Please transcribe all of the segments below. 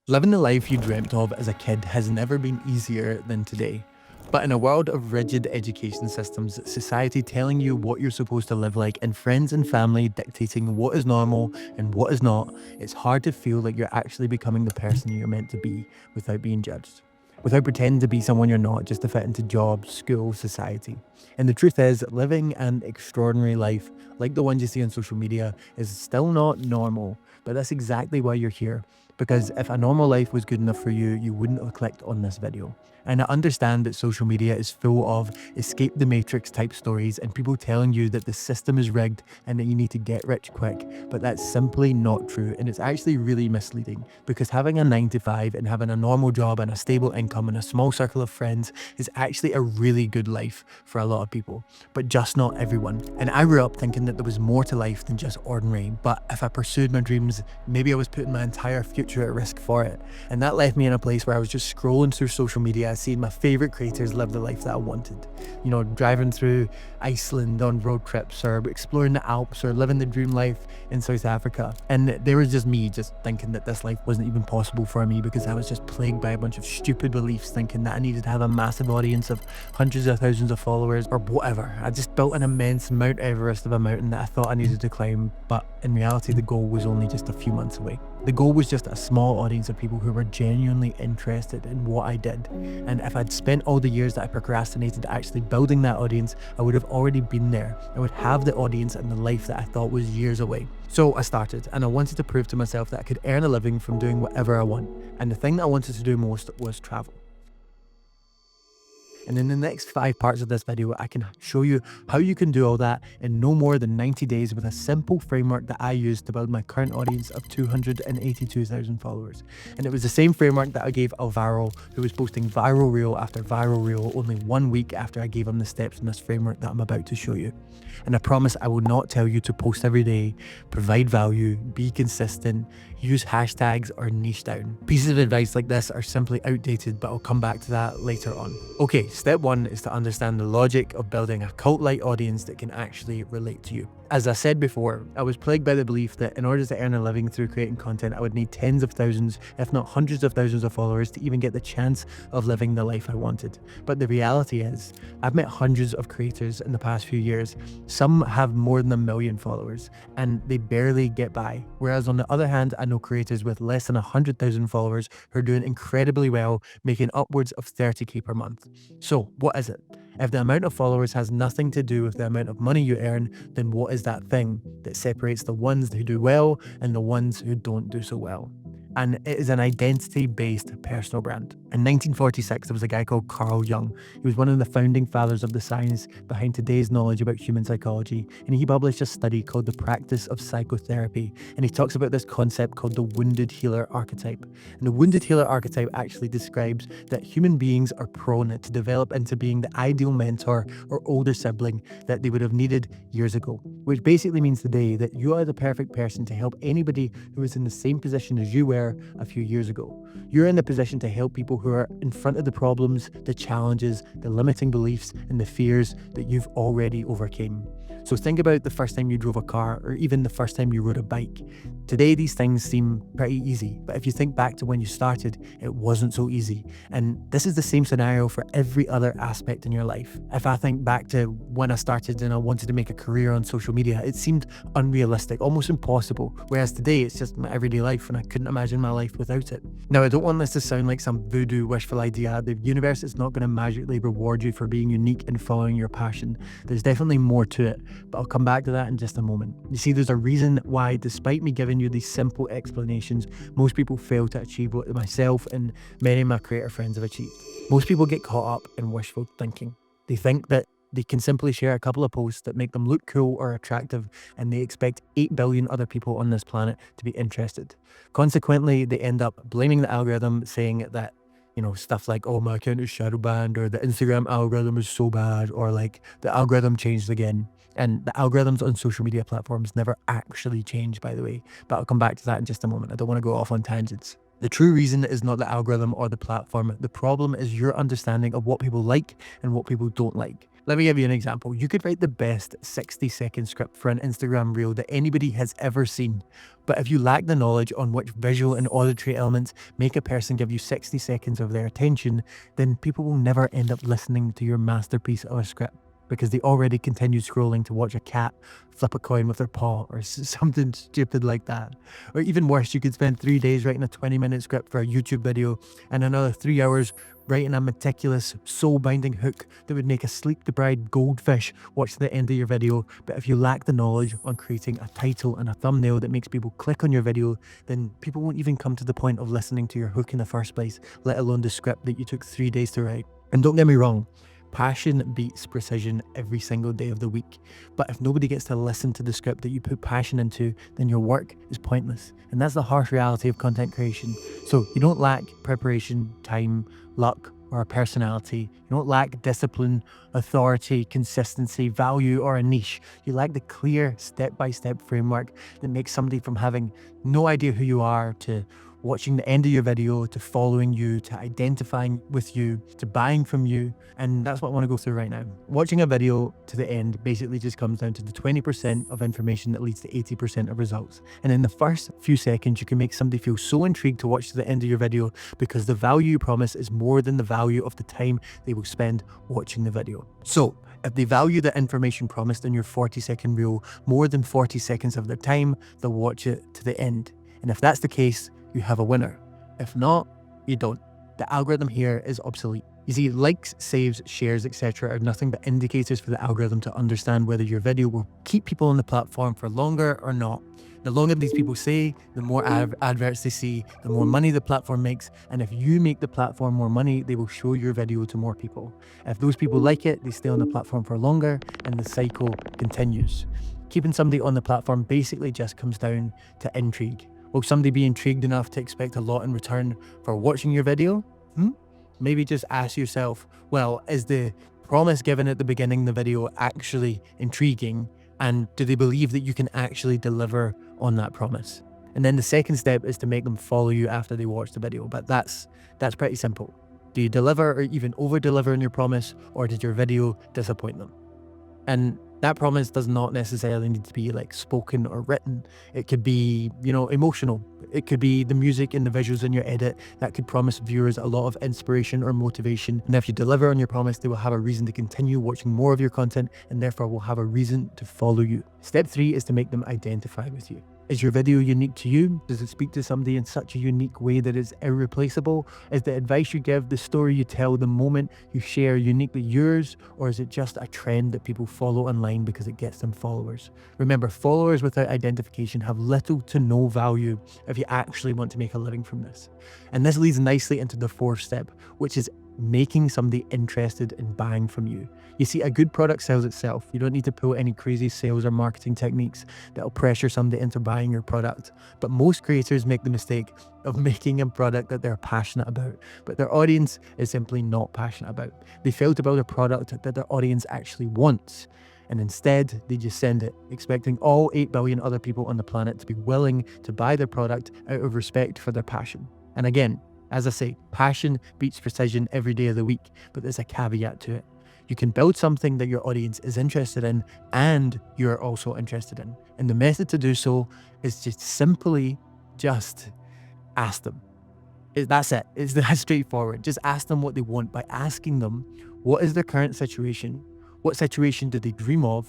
Living the life you dreamt of as a kid has never been easier than today. But in a world of rigid education systems, society telling you what you're supposed to live like, and friends and family dictating what is normal and what is not, it's hard to feel like you're actually becoming the person you're meant to be without being judged. Without pretending to be someone you're not just to fit into jobs, school, society. And the truth is, living an extraordinary life, like the ones you see on social media, is still not normal. But that's exactly why you're here. Because if a normal life was good enough for you, you wouldn't have clicked on this video. And I understand that social media is full of escape the matrix type stories and people telling you that the system is rigged and that you need to get rich quick. But that's simply not true. And it's actually really misleading because having a 9 to 5 and having a normal job and a stable income and a small circle of friends is actually a really good life for a lot of people, but just not everyone. And I grew up thinking that there was more to life than just ordinary. But if I pursued my dreams, maybe I was putting my entire future at risk for it. And that left me in a place where I was just scrolling through social media, seeing my favorite creators live the life that I wanted. You know, driving through Iceland on road trips or exploring the Alps or living the dream life in South Africa. And there was just me just thinking that this life wasn't even possible for me because I was just plagued by a bunch of stupid beliefs, thinking that I needed to have a massive audience of hundreds of thousands of followers or whatever. I just built an immense Mount Everest of a mountain that I thought I needed to climb, but in reality, the goal was only just a few months away. The goal was just a small audience of people who were genuinely interested in what I did. And if I'd spent all the years that I procrastinated actually building that audience, I would have already been there. I would have the audience and the life that I thought was years away. So I started, and I wanted to prove to myself that I could earn a living from doing whatever I want. And the thing that I wanted to do most was travel. And in the next 5 parts of this video, I can show you how you can do all that in no more than 90 days with a simple framework that I used to build my current audience of 282,000 followers. And it was the same framework that I gave Alvaro, who was posting viral reel after viral reel only 1 week after I gave him the steps in this framework that I'm about to show you. And I promise I will not tell you to post every day, provide value, be consistent, use hashtags, or niche down. Pieces of advice like this are simply outdated, but I'll come back to that later on. Okay, step one is to understand the logic of building a cult-like audience that can actually relate to you. As I said before, I was plagued by the belief that in order to earn a living through creating content, I would need tens of thousands, if not hundreds of thousands of followers to even get the chance of living the life I wanted. But the reality is, I've met hundreds of creators in the past few years. Some have more than 1 million followers, and they barely get by. Whereas on the other hand, I know creators with less than 100,000 followers who are doing incredibly well, making upwards of 30k per month. So what is it? If the amount of followers has nothing to do with the amount of money you earn, then what is that thing that separates the ones who do well and the ones who don't do so well? And it is an identity-based personal brand. In 1946, there was a guy called Carl Jung. He was one of the founding fathers of the science behind today's knowledge about human psychology, and he published a study called The Practice of Psychotherapy, and he talks about this concept called the wounded healer archetype. And the wounded healer archetype actually describes that human beings are prone to develop into being the ideal mentor or older sibling that they would have needed years ago, which basically means today that you are the perfect person to help anybody who is in the same position as you were a few years ago. You're in the position to help people who are in front of the problems, the challenges, the limiting beliefs, and the fears that you've already overcame. So think about the first time you drove a car or even the first time you rode a bike. Today, these things seem pretty easy, but if you think back to when you started, it wasn't so easy. And this is the same scenario for every other aspect in your life. If I think back to when I started and I wanted to make a career on social media, it seemed unrealistic, almost impossible. Whereas today, it's just my everyday life and I couldn't imagine my life without it. Now, I don't want this to sound like some voodoo wishful idea. The universe is not going to magically reward you for being unique and following your passion. There's definitely more to it, but I'll come back to that in just a moment. You see, there's a reason why, despite me giving you these simple explanations, most people fail to achieve what myself and many of my creator friends have achieved. Most people get caught up in wishful thinking. They think that they can simply share a couple of posts that make them look cool or attractive, and they expect 8 billion other people on this planet to be interested. Consequently, they end up blaming the algorithm, saying that, stuff like, oh, my account is shadow banned, or the Instagram algorithm is so bad, or like the algorithm changed again. And the algorithms on social media platforms never actually change, by the way, but I'll come back to that in just a moment. I don't want to go off on tangents. The true reason is not the algorithm or the platform. The problem is your understanding of what people like and what people don't like. Let me give you an example. You could write the best 60-second script for an Instagram reel that anybody has ever seen. But if you lack the knowledge on which visual and auditory elements make a person give you 60 seconds of their attention, then people will never end up listening to your masterpiece of a script because they already continue scrolling to watch a cat flip a coin with their paw or something stupid like that. Or even worse, you could spend 3 days writing a 20-minute script for a YouTube video and another 3 hours writing a meticulous, soul-binding hook that would make a sleep-deprived goldfish watch the end of your video. But if you lack the knowledge on creating a title and a thumbnail that makes people click on your video, then people won't even come to the point of listening to your hook in the first place, let alone the script that you took 3 days to write. And don't get me wrong, passion beats precision every single day of the week. But if nobody gets to listen to the script that you put passion into, then your work is pointless. And that's the harsh reality of content creation. So you don't lack preparation, time, luck, or a personality. You don't lack discipline, authority, consistency, value, or a niche. You lack the clear step-by-step framework that makes somebody from having no idea who you are to watching the end of your video, to following you, to identifying with you, to buying from you. And that's what I want to go through right now. Watching a video to the end basically just comes down to the 20% of information that leads to 80% of results. And in the first few seconds, you can make somebody feel so intrigued to watch to the end of your video because the value you promise is more than the value of the time they will spend watching the video. So if they value the information promised in your 40-second reel more than 40 seconds of their time, they'll watch it to the end. And if that's the case, you have a winner. If not, you don't. The algorithm here is obsolete. You see, likes, saves, shares, etc. are nothing but indicators for the algorithm to understand whether your video will keep people on the platform for longer or not. The longer these people stay, the more adverts they see, the more money the platform makes. And if you make the platform more money, they will show your video to more people. If those people like it, they stay on the platform for longer and the cycle continues. Keeping somebody on the platform basically just comes down to intrigue. Will somebody be intrigued enough to expect a lot in return for watching your video? Maybe just ask yourself, well, is the promise given at the beginning of the video actually intriguing? And do they believe that you can actually deliver on that promise? And then the second step is to make them follow you after they watch the video. But that's pretty simple. Do you deliver or even over deliver on your promise, or did your video disappoint them? And that promise does not necessarily need to be like spoken or written. It could be, emotional. It could be the music and the visuals in your edit that could promise viewers a lot of inspiration or motivation. And if you deliver on your promise, they will have a reason to continue watching more of your content and therefore will have a reason to follow you. Step 3 is to make them identify with you. Is your video unique to you? Does it speak to somebody in such a unique way that it's irreplaceable? Is the advice you give, the story you tell, the moment you share uniquely yours? Or is it just a trend that people follow online because it gets them followers? Remember, followers without identification have little to no value if you actually want to make a living from this. And this leads nicely into the 4th step, which is making somebody interested in buying from you. You see, a good product sells itself. You don't need to pull any crazy sales or marketing techniques that'll pressure somebody into buying your product. But most creators make the mistake of making a product that they're passionate about, but their audience is simply not passionate about. They fail to build a product that their audience actually wants. And instead, they just send it, expecting all 8 billion other people on the planet to be willing to buy their product out of respect for their passion. And again, as I say, passion beats precision every day of the week, but there's a caveat to it. You can build something that your audience is interested in and you're also interested in. And the method to do so is just simply ask them. That's it. It's that straightforward. Just ask them what they want by asking them, what is their current situation? What situation do they dream of?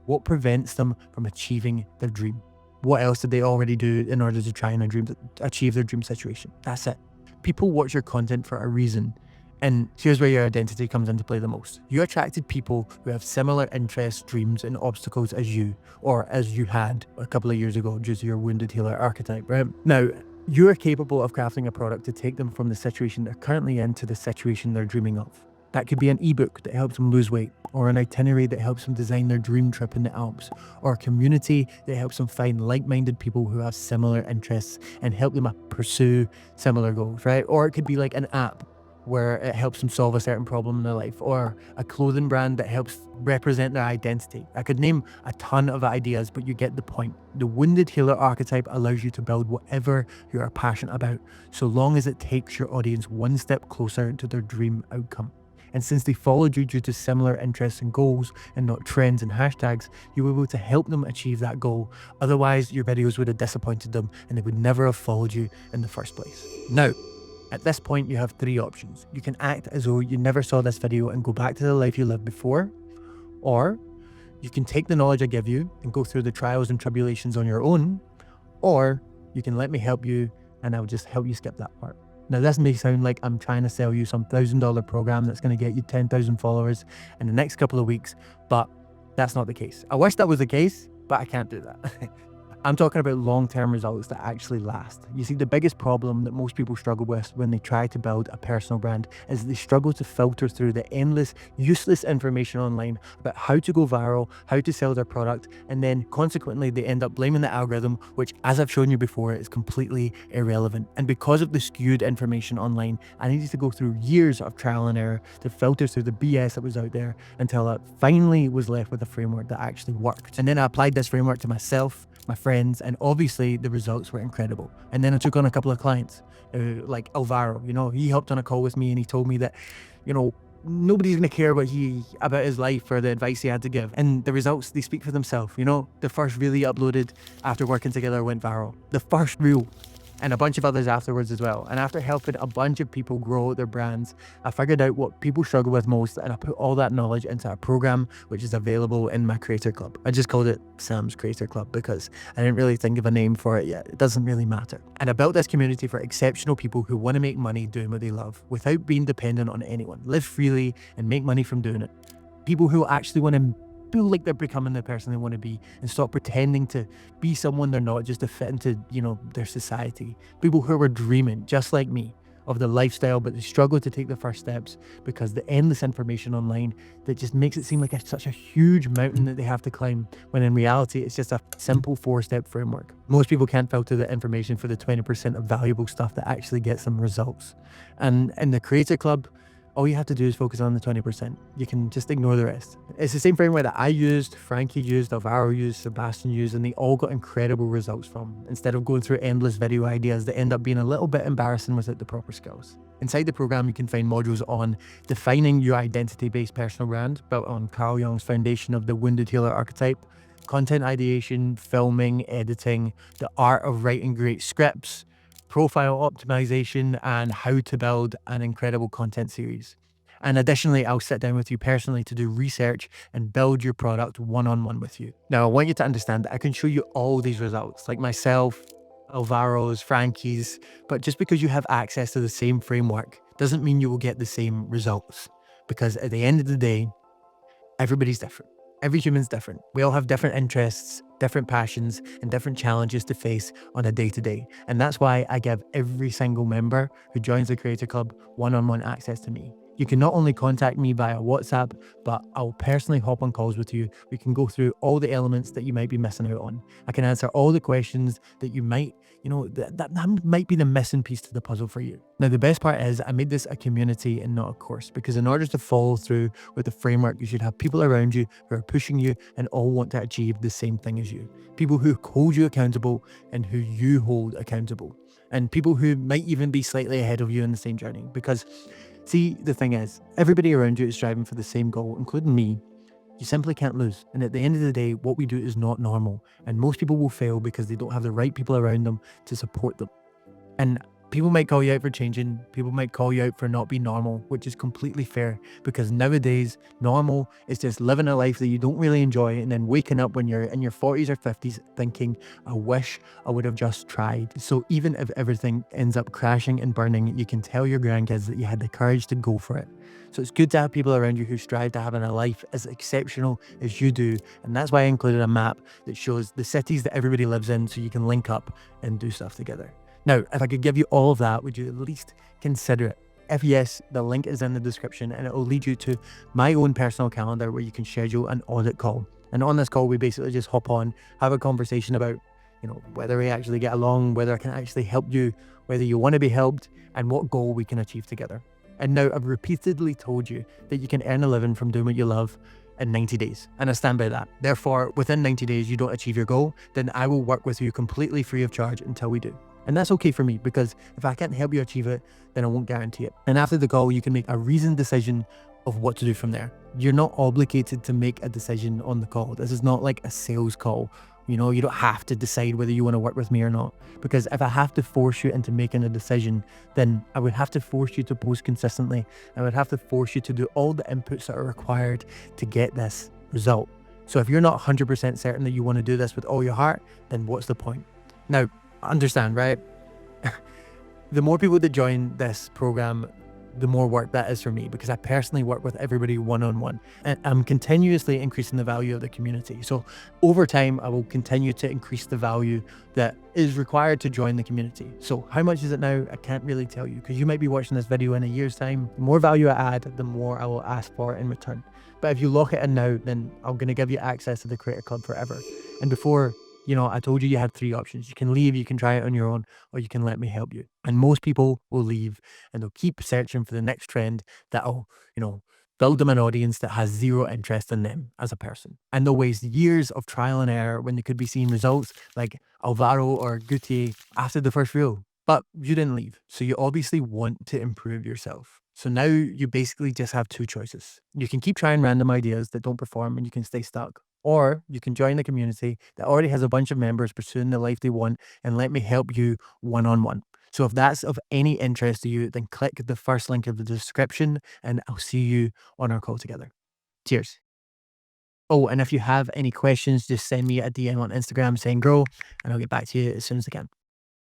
What prevents them from achieving their dream? What else did they already do in order to try and achieve their dream situation? That's it. People watch your content for a reason. And here's where your identity comes into play the most. You attracted people who have similar interests, dreams, and obstacles as you, or as you had a couple of years ago due to your wounded healer archetype, right? Now, you are capable of crafting a product to take them from the situation they're currently in to the situation they're dreaming of. That could be an ebook that helps them lose weight, or an itinerary that helps them design their dream trip in the Alps, or a community that helps them find like-minded people who have similar interests and help them pursue similar goals, right? Or it could be like an app where it helps them solve a certain problem in their life, or a clothing brand that helps represent their identity. I could name a ton of ideas, but you get the point. The wounded healer archetype allows you to build whatever you are passionate about, so long as it takes your audience one step closer to their dream outcome. And since they followed you due to similar interests and goals and not trends and hashtags, you were able to help them achieve that goal. Otherwise, your videos would have disappointed them and they would never have followed you in the first place. Now, at this point, you have three options. You can act as though you never saw this video and go back to the life you lived before, or you can take the knowledge I give you and go through the trials and tribulations on your own, or you can let me help you and I'll just help you skip that part. Now, this may sound like I'm trying to sell you some $1,000 program that's going to get you 10,000 followers in the next couple of weeks, but that's not the case. I wish that was the case, but I can't do that. I'm talking about long-term results that actually last. You see, the biggest problem that most people struggle with when they try to build a personal brand is they struggle to filter through the endless, useless information online about how to go viral, how to sell their product, and then consequently they end up blaming the algorithm, which, as I've shown you before, is completely irrelevant. And because of the skewed information online, I needed to go through years of trial and error to filter through the BS that was out there until I finally was left with a framework that actually worked. And then I applied this framework to myself, my friends, and obviously the results were incredible. And then I took on a couple of clients, like Alvaro. He hopped on a call with me and he told me that, nobody's going to care about his life or the advice he had to give. And the results, they speak for themselves. The first reel he uploaded after working together went viral. The first reel. And a bunch of others afterwards as well. And after helping a bunch of people grow their brands, I figured out what people struggle with most, and I put all that knowledge into a program which is available in my Creator Club. I just called it Sam's Creator Club because I didn't really think of a name for it yet. It doesn't really matter. And I built this community for exceptional people who want to make money doing what they love without being dependent on anyone. Live freely and make money from doing it. People who actually want to feel like they're becoming the person they want to be and stop pretending to be someone they're not just to fit into, their society. People who are dreaming, just like me, of the lifestyle, but they struggle to take the first steps because the endless information online that just makes it seem like it's such a huge mountain that they have to climb, when in reality, it's just a simple 4-step framework. Most people can't filter the information for the 20% of valuable stuff that actually gets them results. And in the Creator Club, all you have to do is focus on the 20%. You can just ignore the rest. It's the same framework that I used, Frankie used, Alvaro used, Sebastian used, and they all got incredible results from, instead of going through endless video ideas that end up being a little bit embarrassing without the proper skills. Inside the program, you can find modules on defining your identity-based personal brand, built on Carl Jung's foundation of the wounded healer archetype, content ideation, filming, editing, the art of writing great scripts, profile optimization, and how to build an incredible content series. And additionally, I'll sit down with you personally to do research and build your product one-on-one with you. Now, I want you to understand that I can show you all these results, like myself, Alvaro's, Frankie's, but just because you have access to the same framework doesn't mean you will get the same results. Because at the end of the day, everybody's different. Every human's different. We all have different interests, different passions, and different challenges to face on a day-to-day. And that's why I give every single member who joins the Creator Club one-on-one access to me. You can not only contact me via WhatsApp, but I'll personally hop on calls with you. We can go through all the elements that you might be missing out on. I can answer all the questions that you might, that might be the missing piece to the puzzle for you. Now, the best part is I made this a community and not a course, because in order to follow through with the framework, you should have people around you who are pushing you and all want to achieve the same thing as you. People who hold you accountable and who you hold accountable. And people who might even be slightly ahead of you in the same journey. Because see, the thing is, everybody around you is striving for the same goal, including me. You simply can't lose. And at the end of the day, what we do is not normal. And most people will fail because they don't have the right people around them to support them. And people might call you out for changing. People might call you out for not being normal, which is completely fair, because nowadays normal is just living a life that you don't really enjoy and then waking up when you're in your 40s or 50s thinking, I wish I would have just tried. So even if everything ends up crashing and burning, you can tell your grandkids that you had the courage to go for it. So it's good to have people around you who strive to having a life as exceptional as you do. And that's why I included a map that shows the cities that everybody lives in, so you can link up and do stuff together. Now, if I could give you all of that, would you at least consider it? If yes, the link is in the description and it will lead you to my own personal calendar where you can schedule an audit call. And on this call, we basically just hop on, have a conversation about, whether we actually get along, whether I can actually help you, whether you want to be helped, and what goal we can achieve together. And now I've repeatedly told you that you can earn a living from doing what you love in 90 days. And I stand by that. Therefore, within 90 days, you don't achieve your goal, then I will work with you completely free of charge until we do. And that's okay for me, because if I can't help you achieve it, then I won't guarantee it. And after the call, you can make a reasoned decision of what to do from there. You're not obligated to make a decision on the call. This is not like a sales call. You know, you don't have to decide whether you want to work with me or not. Because if I have to force you into making a decision, then I would have to force you to post consistently. I would have to force you to do all the inputs that are required to get this result. So if you're not 100% certain that you want to do this with all your heart, then what's the point? Now, understand, right? The more people that join this program, the more work that is for me, because I personally work with everybody one-on-one, and I'm continuously increasing the value of the community. So over time, I will continue to increase the value that is required to join the community. So how much is it now? I can't really tell you, because you might be watching this video in a year's time. The more value I add, the more I will ask for in return. But if you lock it in now, then I'm going to give you access to the Creator Club forever. And before, I told you had 3 options. You can leave, you can try it on your own, or you can let me help you. And most people will leave and they'll keep searching for the next trend that'll, build them an audience that has zero interest in them as a person. And they'll waste years of trial and error when they could be seeing results like Alvaro or Guti after the first reel. But you didn't leave. So you obviously want to improve yourself. So now you basically just have 2 choices. You can keep trying random ideas that don't perform and you can stay stuck. Or you can join the community that already has a bunch of members pursuing the life they want and let me help you one-on-one. So if that's of any interest to you, then click the first link in the description and I'll see you on our call together. Cheers. Oh, and if you have any questions, just send me a DM on Instagram saying grow and I'll get back to you as soon as I can.